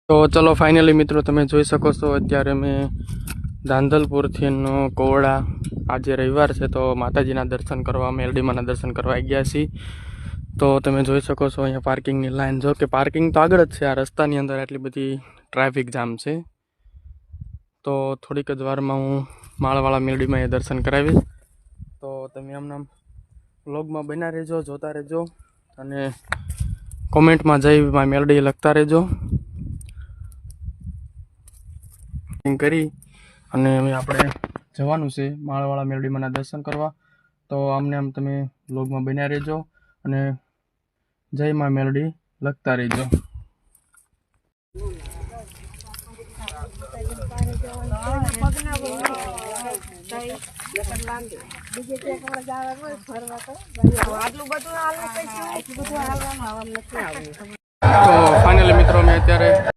તો ચલો ફાઇનલી મિત્રો તમે જોઈ શકો છો અત્યારે મેં ધાંધલપુરથી કોવડા આજે રવિવાર છે તો માતાજીના દર્શન કરવા મેલડીમાના દર્શન કરવા આવી ગયા છીએ। તો તમે જોઈ શકો છો અહીંયા પાર્કિંગની લાઈન, જો કે પાર્કિંગ તો આગળ જ છે, આ રસ્તાની અંદર આટલી બધી ટ્રાફિક જામ છે। તો થોડીક જ વારમાં હું માળવાળા મેલડીમાં એ દર્શન કરાવીશ। તો તમે આમનામ વ્લોગમાં બન્યા રહેજો, જોતા રહેજો અને કોમેન્ટમાં જય મા મેલડી લખતા રહેજો। કરી અને હવે આપણે જવાનું છે માળવાળા મેલડીમાના દર્શન કરવા। તો આમને આમ તમે વ્લોગમાં બન્યા રહેજો અને જય મા મેલડી લખતા રહેજો। તો ફાઇનલી મિત્રો મેં અત્યારે